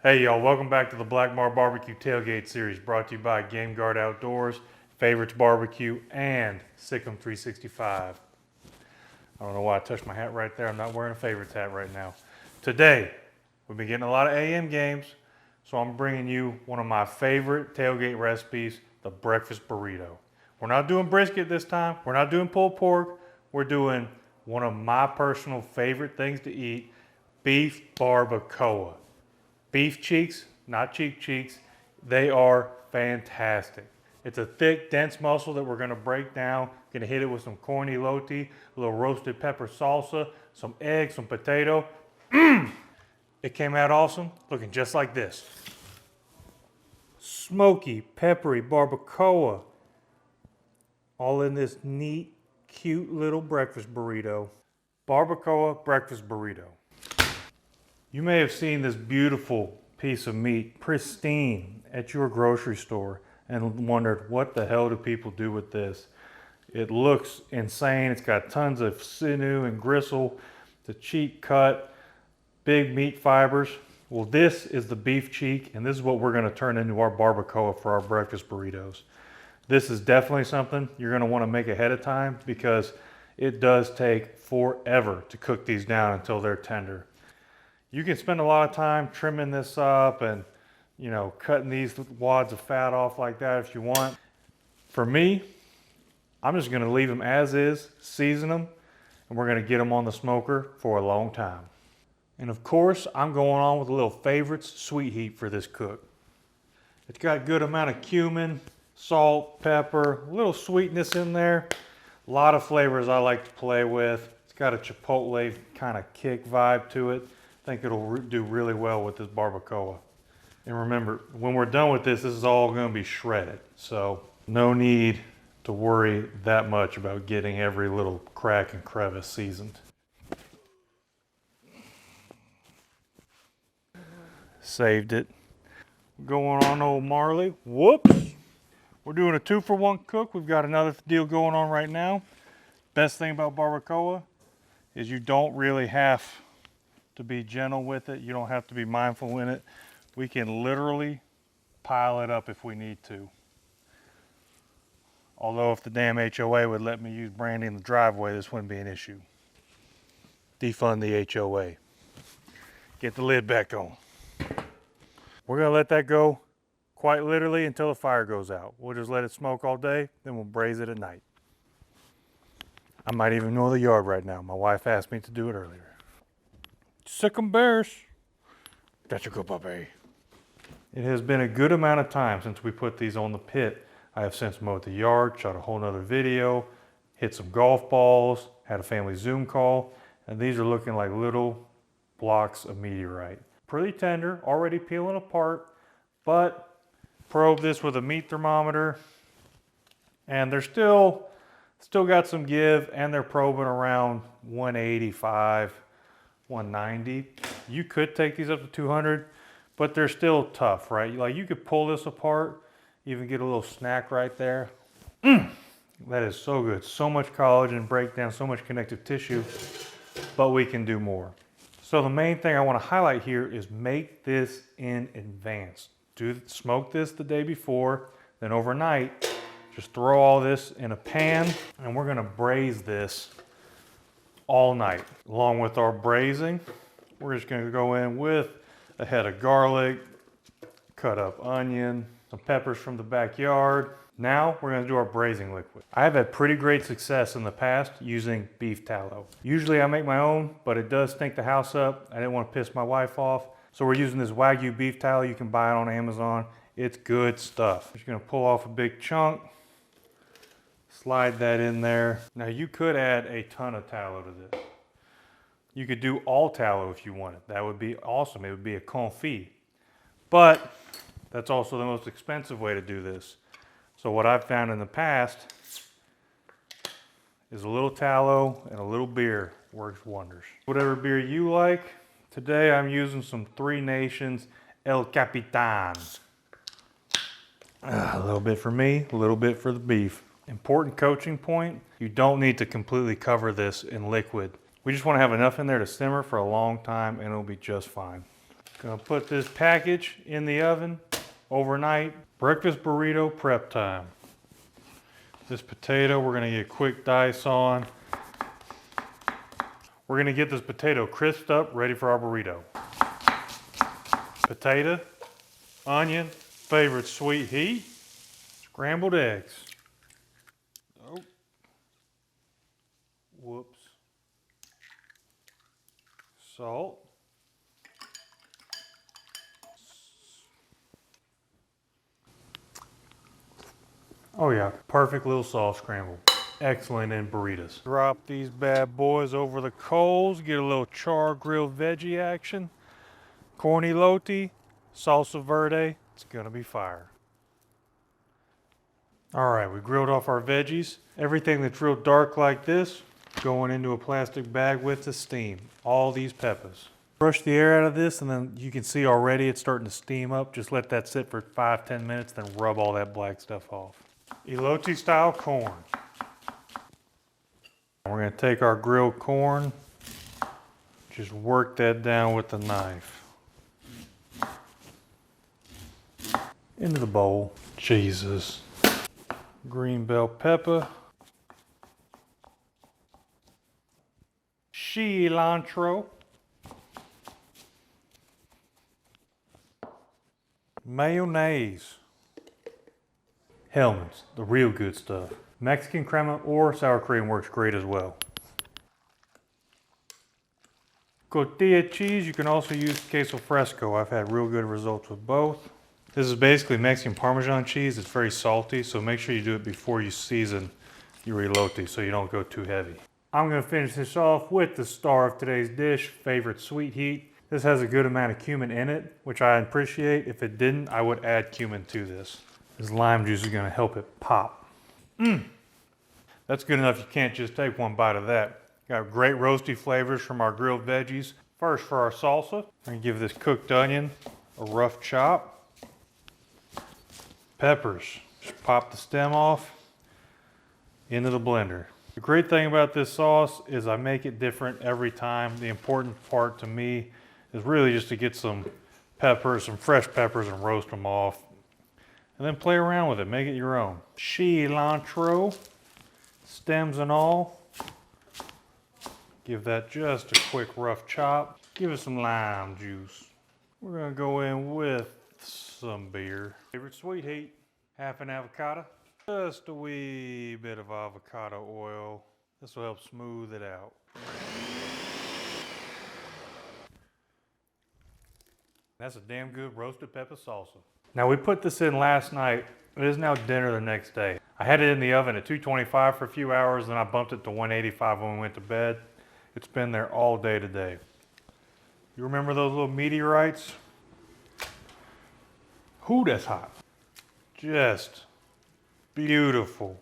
Hey y'all, welcome back to the Blackmar Barbecue Tailgate Series brought to you by GameGuard Outdoors, Favorites Barbecue, and SicEm 365. I don't know why I touched my hat right there. I'm not wearing a Favorites hat right now. Today, we've been getting a lot of AM games, so I'm bringing you one of my favorite tailgate recipes, the Breakfast Burrito. We're not doing brisket this time. We're not doing pulled pork. We're doing one of my personal favorite things to eat, beef barbacoa. Beef cheeks, not cheek cheeks, they are fantastic. It's a thick, dense muscle that we're gonna break down. Gonna hit it with some corn elote, a little roasted pepper salsa, some eggs, some potato. It came out awesome, looking just like this. Smoky, peppery barbacoa, all in this neat, cute little breakfast burrito. Barbacoa breakfast burrito. You may have seen this beautiful piece of meat, pristine, at your grocery store and wondered, what the hell do people do with this? It looks insane. It's got tons of sinew and gristle. It's a cheek cut, big meat fibers. Well, this is the beef cheek, and this is what we're gonna turn into our barbacoa for our breakfast burritos. This is definitely something you're gonna wanna make ahead of time because it does take forever to cook these down until they're tender. You can spend a lot of time trimming this up and, you know, cutting these wads of fat off like that if you want. For me, I'm just gonna leave them as is, season them, and we're gonna get them on the smoker for a long time. And of course, I'm going on with a little Favorites sweet heat for this cook. It's got a good amount of cumin, salt, pepper, a little sweetness in there. A lot of flavors I like to play with. It's got a chipotle kind of kick vibe to it. I think it'll do really well with this barbacoa. And remember, when we're done with this is all gonna be shredded. So no need to worry that much about getting every little crack and crevice seasoned. Saved it. Going on old Marley. Whoops. We're doing a 2-for-1 cook. We've got another deal going on right now. Best thing about barbacoa is you don't really have to be gentle with it. You don't have to be mindful in it. We can literally pile it up if we need to. Although if the damn HOA would let me use brandy in the driveway, this wouldn't be an issue. Defund the HOA. Get the lid back on. We're gonna let that go quite literally until the fire goes out. We'll just let it smoke all day, then we'll braise it at night. I might even mow the yard right now. My wife asked me to do it earlier. SicEm bears. That's a good puppy. It has been a good amount of time since we put these on the pit. I have since mowed the yard, shot a whole nother video, hit some golf balls, had a family Zoom call, and these are looking like little blocks of meteorite. Pretty tender, already peeling apart, but probe this with a meat thermometer, and they're still got some give, and they're probing around 185. 190. You could take these up to 200, but they're still tough, right? Like you could pull this apart, even get a little snack right there. That is so good. So much collagen breakdown, so much connective tissue, but we can do more. So the main thing I want to highlight here is make this in advance. Smoke this the day before, then overnight, just throw all this in a pan, and we're gonna braise this all night. Along with our braising, we're just gonna go in with a head of garlic, cut up onion, some peppers from the backyard. Now we're gonna do our braising liquid. I have had pretty great success in the past using beef tallow. Usually I make my own, but it does stink the house up. I didn't want to piss my wife off. So we're using this Wagyu beef tallow. You can buy it on Amazon. It's good stuff. Just gonna pull off a big chunk. Slide that in there. Now you could add a ton of tallow to this. You could do all tallow if you wanted. That would be awesome. It would be a confit. But that's also the most expensive way to do this. So what I've found in the past is a little tallow and a little beer works wonders. Whatever beer you like. Today I'm using some Three Nations El Capitan. A little bit for me, a little bit for the beef. Important coaching point, you don't need to completely cover this in liquid. We just want to have enough in there to simmer for a long time and it'll be just fine. Gonna put this package in the oven overnight. Breakfast burrito prep time. This potato we're gonna get quick dice on. We're gonna get this potato crisped up, ready for our burrito. Potato, onion, favorite sweet heat, scrambled eggs. Oh, whoops. Salt. Oh yeah, perfect little soft scramble. Excellent in burritos. Drop these bad boys over the coals, get a little char grilled veggie action. Corn elote, salsa verde, it's gonna be fire. All right, we grilled off our veggies. Everything that's real dark like this, going into a plastic bag with the steam. All these peppers. Brush the air out of this and then you can see already it's starting to steam up. Just let that sit for 5-10 minutes, then rub all that black stuff off. Elote style corn. We're gonna take our grilled corn, just work that down with the knife. Into the bowl. Jesus. Green bell pepper. Cilantro. Mayonnaise. Hellman's, the real good stuff. Mexican crema or sour cream works great as well. Cotija cheese, you can also use queso fresco. I've had real good results with both. This is basically Mexican Parmesan cheese. It's very salty, so make sure you do it before you season your elote so you don't go too heavy. I'm gonna finish this off with the star of today's dish, favorite sweet heat. This has a good amount of cumin in it, which I appreciate. If it didn't, I would add cumin to this. This lime juice is gonna help it pop. That's good enough, you can't just take one bite of that. Got great roasty flavors from our grilled veggies. First for our salsa, I'm gonna give this cooked onion a rough chop. Peppers, just pop the stem off into the blender. The great thing about this sauce is I make it different every time. The important part to me is really just to get some peppers, some fresh peppers, and roast them off. And then play around with it, make it your own. Cilantro, stems and all. Give that just a quick rough chop. Give it some lime juice. We're gonna go in with some beer. Favorite sweet heat, half an avocado. Just a wee bit of avocado oil. This will help smooth it out. That's a damn good roasted pepper salsa. Now we put this in last night. It is now dinner the next day. I had it in the oven at 225 for a few hours, then I bumped it to 185 when we went to bed. It's been there all day today. You remember those little meteorites? Ooh, that's hot. Just beautiful.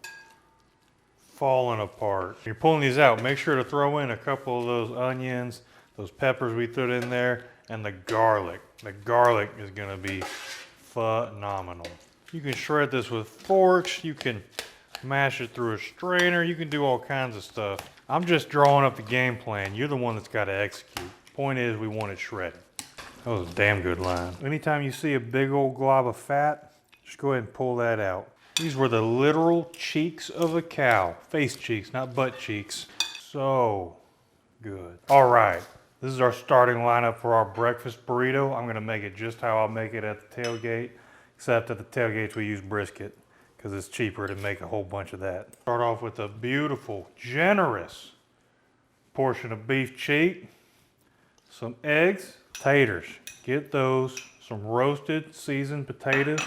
Falling apart. You're pulling these out, make sure to throw in a couple of those onions, those peppers we threw in there, and the garlic. The garlic is gonna be phenomenal. You can shred this with forks, you can mash it through a strainer, you can do all kinds of stuff. I'm just drawing up the game plan. You're the one that's got to execute. Point is, we want it shredded. That was a damn good line. Anytime you see a big old glob of fat, just go ahead and pull that out. These were the literal cheeks of a cow. Face cheeks, not butt cheeks. So good. All right, this is our starting lineup for our breakfast burrito. I'm gonna make it just how I'll make it at the tailgate, except at the tailgates we use brisket because it's cheaper to make a whole bunch of that. Start off with a beautiful, generous portion of beef cheek, some eggs, taters. Get those, some roasted, seasoned potatoes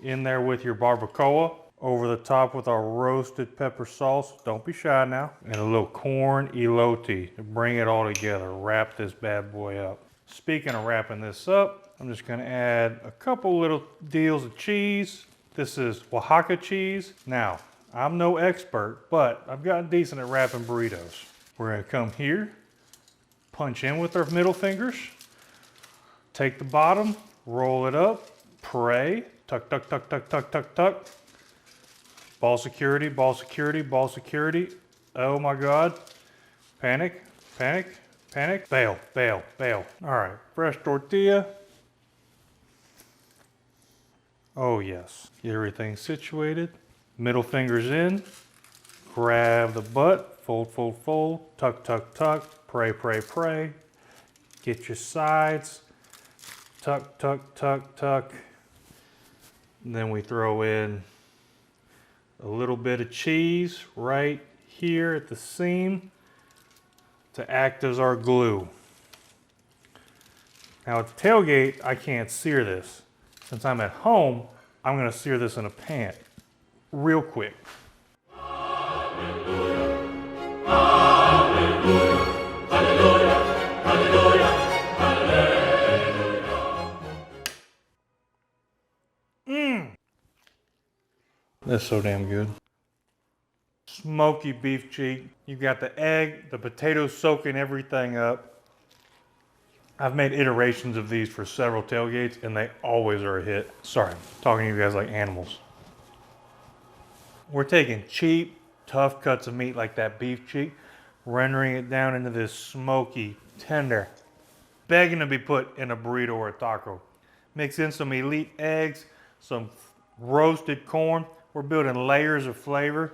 in there with your barbacoa. Over the top with our roasted pepper sauce. Don't be shy now. And a little corn elote to bring it all together. Wrap this bad boy up. Speaking of wrapping this up, I'm just gonna add a couple little deals of cheese. This is Oaxaca cheese. Now, I'm no expert, but I've gotten decent at wrapping burritos. We're gonna come here, punch in with our middle fingers, take the bottom, roll it up, pray, tuck, tuck, tuck, tuck, tuck, tuck, tuck. Ball security, ball security, ball security. Oh my God. Panic, panic, Panic? Bail, bail, bail. All right, fresh tortilla. Oh yes, get everything situated. Middle fingers in. Grab the butt, fold, fold, fold, tuck, tuck, tuck, pray, pray, pray. Get your sides, tuck, tuck, tuck, tuck. And then we throw in a little bit of cheese right here at the seam to act as our glue. Now at the tailgate, I can't sear this. Since I'm at home, I'm gonna sear this in a pan real quick. That's so damn good. Smoky beef cheek. You got the egg, the potatoes soaking everything up. I've made iterations of these for several tailgates and they always are a hit. Sorry, I'm talking to you guys like animals. We're taking cheap, tough cuts of meat like that beef cheek, rendering it down into this smoky, tender, begging to be put in a burrito or a taco. Mix in some elite eggs, some roasted corn. We're building layers of flavor.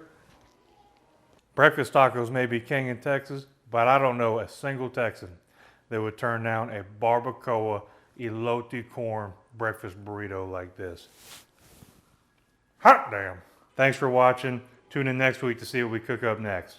Breakfast tacos may be king in Texas, but I don't know a single Texan that would turn down a Barbacoa elote corn breakfast burrito like this. Hot damn. Thanks for watching. Tune in next week to see what we cook up next.